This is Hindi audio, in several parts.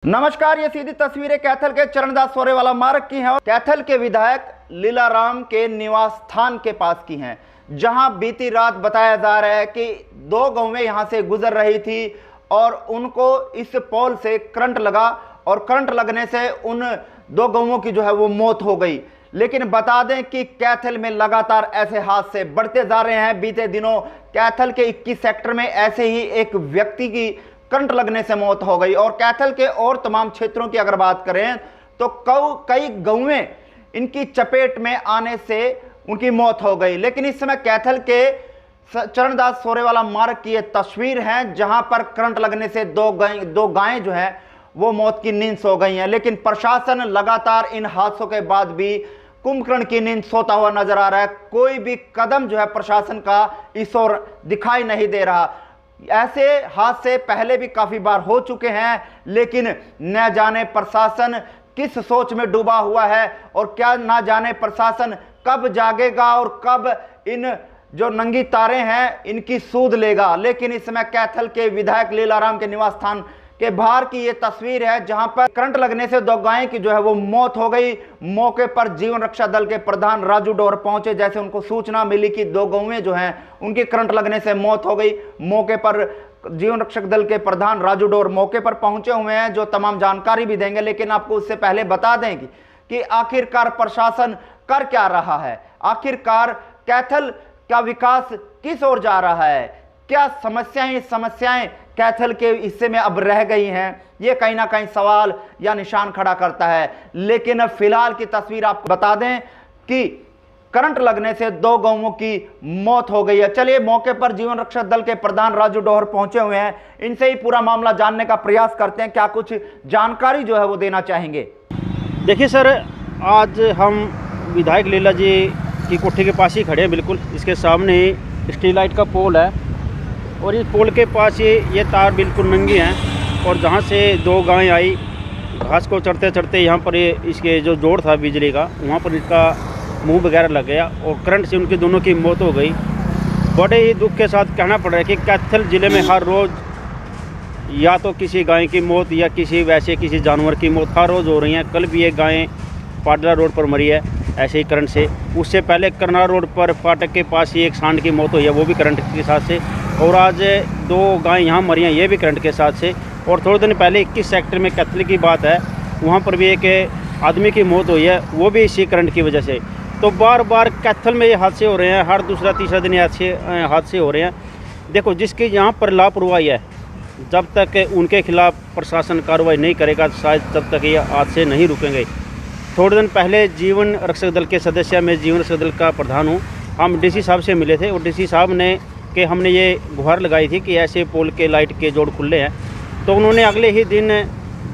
नमस्कार, ये सीधी तस्वीरें कैथल के चरणदास सोरेवाला मार्ग की हैं और कैथल के विधायक लीलाराम के निवास स्थान के पास की हैं, जहां बीती रात बताया जा रहा है कि दो गौवें यहां से गुजर रही थी और उनको इस पोल से करंट लगा और करंट लगने से उन दो गौवों की जो है वो मौत हो गई। लेकिन बता दें कि कैथल में लगातार ऐसे हादसे बढ़ते जा रहे हैं। बीते दिनों कैथल के 21 सेक्टर में ऐसे ही एक व्यक्ति की करंट लगने से मौत हो गई और कैथल के और तमाम क्षेत्रों की अगर बात करें तो कई गौवें इनकी चपेट में आने से उनकी मौत हो गई। लेकिन इस समय कैथल के चरणदास सोरेवाला मार्ग की ये तस्वीर है, जहां पर करंट लगने से दो गायें जो है वो मौत की नींद सो गई हैं। लेकिन प्रशासन लगातार इन हादसों के बाद भी कुंभकर्ण की नींद सोता हुआ नजर आ रहा है। कोई भी कदम जो है प्रशासन का इस ओर दिखाई नहीं दे रहा। ऐसे हादसे पहले भी काफी बार हो चुके हैं, लेकिन न जाने प्रशासन किस सोच में डूबा हुआ है और क्या ना जाने प्रशासन कब जागेगा और कब इन जो नंगी तारें हैं इनकी सूद लेगा। लेकिन इस समय कैथल के विधायक लीलाराम के निवास स्थान के बाहर की ये तस्वीर है, जहां पर करंट लगने से दो गायें की जो है वो मौत हो गई। मौके पर जीवन रक्षा दल के प्रधान राजू डोर पहुंचे। जैसे उनको सूचना मिली कि दो गौवें जो हैं उनकी करंट लगने से मौत हो गई, मौके पर जीवन रक्षक दल के प्रधान राजू डोर मौके पर पहुंचे हुए हैं, जो तमाम जानकारी भी देंगे। लेकिन आपको उससे पहले बता दें कि आखिरकार प्रशासन कर क्या रहा है, आखिरकार कैथल का विकास किस ओर जा रहा है, क्या समस्याएं कैथल के हिस्से में अब रह गई हैं, ये कहीं ना कहीं सवाल या निशान खड़ा करता है। लेकिन फिलहाल की तस्वीर आपको बता दें कि करंट लगने से दो गौवों की मौत हो गई है। चलिए मौके पर जीवन रक्षक दल के प्रधान राजू डोहर पहुंचे हुए हैं, इनसे ही पूरा मामला जानने का प्रयास करते हैं, क्या कुछ जानकारी जो है वो देना चाहेंगे। देखिए सर, आज हम विधायक लीला जी की कोठी के पास ही खड़े हैं। बिल्कुल इसके सामने ही स्टील लाइट का पोल है और इस पोल के पास ये तार बिल्कुल नंगी हैं और जहाँ से दो गायें आई घास को चढ़ते चढ़ते यहाँ पर इसके जो जोड़ था बिजली का, वहाँ पर इसका मुंह वगैरह लग गया और करंट से उनकी दोनों की मौत हो गई। बड़े ही दुख के साथ कहना पड़ रहा है कि कैथल ज़िले में हर रोज़ या तो किसी गाय की मौत या किसी जानवर की मौत हर रोज़ हो रही है। कल भी एक गाय पाडला रोड पर मरी है ऐसे ही करंट से। उससे पहले करनाल रोड पर फाटक के पास ही एक सांड की मौत हुई है, वो भी करंट के साथ से। और आज दो गाय यहाँ मरी हैं, ये भी करंट के साथ से। और थोड़े दिन पहले 21 सेक्टर में कैथल की बात है, वहाँ पर भी एक आदमी की मौत हुई है, वो भी इसी करंट की वजह से। तो बार बार कैथल में ये हादसे हो रहे हैं, हर दूसरा तीसरा दिन हादसे हो रहे हैं। देखो, जिसकी यहाँ पर लापरवाही है, जब तक उनके खिलाफ प्रशासन कार्रवाई नहीं करेगा शायद तब तक ये हादसे नहीं रुकेंगे। थोड़े दिन पहले जीवन रक्षक दल के सदस्य, मैं जीवन रक्षक दल का प्रधान हूँ, हम डीसी साहब से मिले थे और डीसी साहब ने कि हमने ये गुहार लगाई थी कि ऐसे पोल के लाइट के जोड़ खुले हैं। तो उन्होंने अगले ही दिन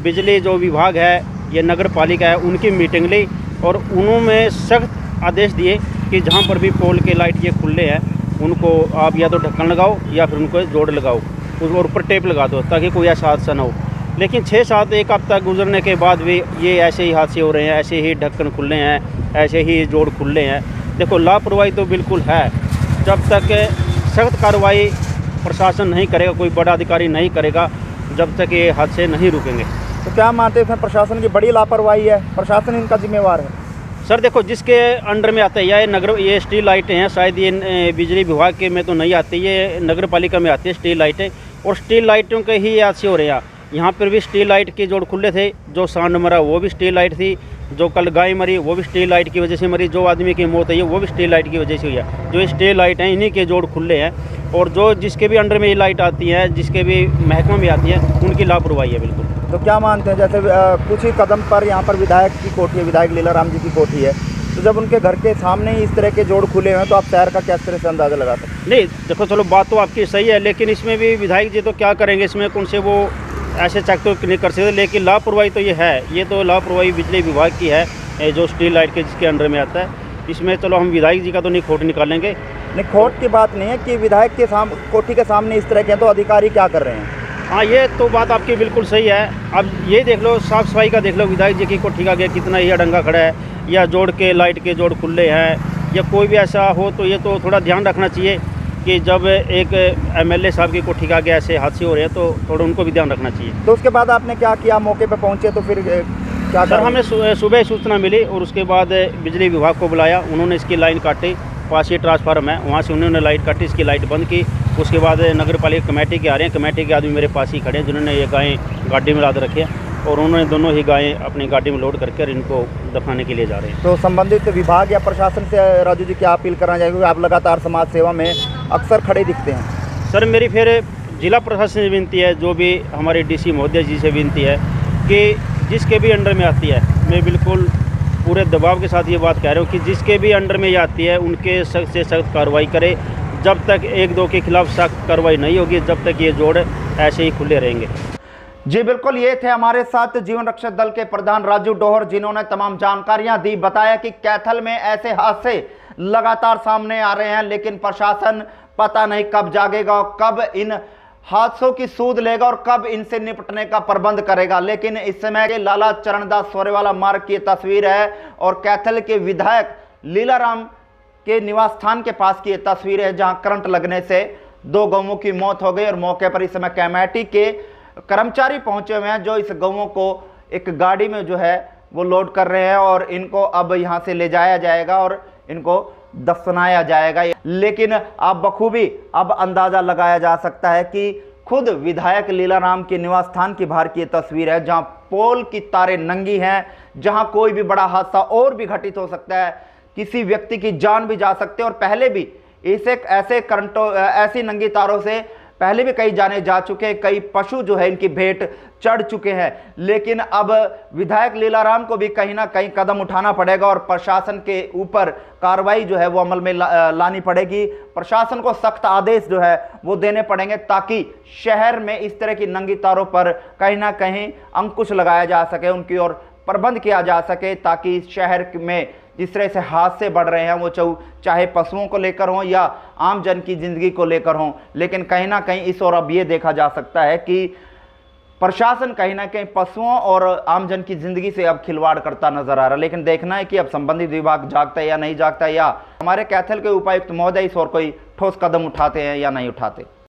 बिजली जो विभाग है, ये नगर पालिका है, उनकी मीटिंग ली और उन्होंने सख्त आदेश दिए कि जहाँ पर भी पोल के लाइट ये खुले हैं उनको आप या तो ढक्कन लगाओ या फिर उनको जोड़ लगाओ, उसके ऊपर टेप लगा दो ताकि कोई ऐसा हादसा ना हो। लेकिन 6-7 एक हफ्ता गुजरने के बाद भी ये ऐसे ही हादसे हो रहे हैं, ऐसे ही ढक्कन खुले हैं, ऐसे ही जोड़ खुले हैं। देखो, लापरवाही तो बिल्कुल है। जब तक सख्त कार्रवाई प्रशासन नहीं करेगा, कोई बड़ा अधिकारी नहीं करेगा, जब तक ये हादसे नहीं रुकेंगे। तो क्या मानते हैं प्रशासन की बड़ी लापरवाही है, प्रशासन इनका जिम्मेवार है? सर देखो, जिसके अंडर में आता है या ये स्टील लाइटें हैं, शायद ये बिजली विभाग के में तो नहीं आती, ये नगर पालिका में आती है स्टील लाइटें, और स्टील लाइटों के ही हादसे हो रहे हैं। यहाँ पर भी स्टील लाइट के जोड़ खुले थे, जो सांड मरा वो भी स्टील लाइट थी, जो कल गाय मरी वो भी स्टील लाइट की वजह से मरी, जो आदमी की मौत है वो भी स्टील लाइट की वजह से हुई है। जो स्टील लाइट हैं इन्हीं के जोड़ खुले हैं और जो जिसके भी अंडर में ये लाइट आती है, जिसके भी महकमा में आती है, उनकी लापरवाही है बिल्कुल। तो क्या मानते हैं, जैसे कुछ ही कदम पर यहाँ पर विधायक की कोठी है, विधायक लीलाराम जी की कोठी है, तो जब उनके घर के सामने ही इस तरह के जोड़ खुले हैं तो आप शहर का किस तरह से अंदाज़ा लगा सकते हैं? नहीं देखो, चलो बात तो आपकी सही है, लेकिन इसमें भी विधायक जी तो क्या करेंगे, इसमें कौन से वो ऐसे चेक तो नहीं कर सकते। लेकिन लापरवाही तो ये है, ये तो लापरवाही बिजली विभाग की है, जो स्टील लाइट के जिसके अंडर में आता है। इसमें चलो हम विधायक जी का तो नहीं खोट निकालेंगे। नहीं, खोट की बात नहीं है कि विधायक के कोठी के सामने इस तरह के हैं तो अधिकारी क्या कर रहे हैं? हाँ, ये तो बात आपकी बिल्कुल सही है। अब ये देख लो, साफ़ सफाई का देख लो, विधायक जी की कोठी का आगे कितना ही अडंगा खड़ा है, या जोड़ के लाइट के जोड़ खुले हैं, या कोई भी ऐसा हो तो ये तो थोड़ा ध्यान रखना चाहिए। कि जब एक एमएलए साहब की कोठी के आगे ऐसे हादसे हो रहे हैं तो थोड़ा उनको भी ध्यान रखना चाहिए। तो उसके बाद आपने क्या किया, मौके पे पहुंचे तो फिर क्या सर हमें सुबह सूचना मिली और उसके बाद बिजली विभाग को बुलाया, उन्होंने इसकी लाइन काटी, पास ही ट्रांसफार्म है वहाँ से उन्होंने लाइट काटी, इसकी लाइट बंद की। उसके बाद नगर पालिका कमेटी के आ रहे हैं, कमेटी के आदमी मेरे पास ही खड़े हैं जिन्होंने ये गायें गाड़ी में लाद रखी है और उन्होंने दोनों ही गायें अपनी गाड़ी में लोड करके इनको दफनाने के लिए जा रहे हैं। तो संबंधित विभाग या प्रशासन से राजू जी क्या अपील करना चाहिए, क्योंकि आप लगातार समाज सेवा में अक्सर खड़े दिखते हैं? सर मेरी फिर जिला प्रशासन से विनती है, जो भी हमारे डीसी महोदय जी से विनती है कि जिसके भी अंडर में आती है, मैं बिल्कुल पूरे दबाव के साथ ये बात कह रहा हूँ कि जिसके भी अंडर में ये आती है उनके सख्त से सख्त कार्रवाई करे। जब तक एक दो के खिलाफ सख्त कार्रवाई नहीं होगी तब तक ये जोड़ ऐसे ही खुले रहेंगे। जी बिल्कुल, ये थे हमारे साथ जीवन रक्षक दल के प्रधान राजू डोहर, जिन्होंने तमाम जानकारियां दी। बताया कि कैथल में ऐसे हादसे लगातार सामने आ रहे हैं, लेकिन प्रशासन पता नहीं कब जागेगा और कब इन हादसों की सूद लेगा और कब इनसे निपटने का प्रबंध करेगा। लेकिन इस समय के लाला चरणदास सोरेवाला मार्ग की तस्वीर है और कैथल के विधायक लीलाराम के निवास स्थान के पास की तस्वीर है, जहां करंट लगने से 2 गौओं की मौत हो गई और मौके पर इस समय कमेटी के कर्मचारी पहुंचे हुए हैं, जो इस गौओं को एक गाड़ी में जो है वो लोड कर रहे हैं और इनको अब यहां से ले जाया जाएगा और इनको दफनाया जाएगा। लेकिन अब बखूबी अब अंदाजा लगाया जा सकता है कि खुद विधायक लीलाराम के निवास स्थान की बाहर की तस्वीर है, जहां पोल की तारें नंगी हैं, जहां कोई भी बड़ा हादसा और भी घटित हो सकता है, किसी व्यक्ति की जान भी जा सकती है। और पहले भी ऐसे करंटों ऐसी नंगी तारों से पहले भी कई जाने जा चुके हैं, कई पशु जो है इनकी भेंट चढ़ चुके हैं। लेकिन अब विधायक लीलाराम को भी कहीं ना कहीं कदम उठाना पड़ेगा और प्रशासन के ऊपर कार्रवाई जो है वो अमल में लानी पड़ेगी। प्रशासन को सख्त आदेश जो है वो देने पड़ेंगे, ताकि शहर में इस तरह की नंगी तारों पर कहीं ना कहीं अंकुश लगाया जा सके, उनकी ओर प्रबंध किया जा सके, ताकि शहर में जिस तरह से हादसे बढ़ रहे हैं वो चाहे पशुओं को लेकर हों या आम जन की जिंदगी को लेकर हों। लेकिन कहीं ना कहीं इस ओर अब ये देखा जा सकता है कि प्रशासन कहीं ना कहीं पशुओं और आम जन की जिंदगी से अब खिलवाड़ करता नजर आ रहा है। लेकिन देखना है कि अब संबंधित विभाग जागता है या नहीं जागता, या हमारे कैथल के उपायुक्त महोदय इस ओर कोई ठोस कदम उठाते हैं या नहीं उठाते।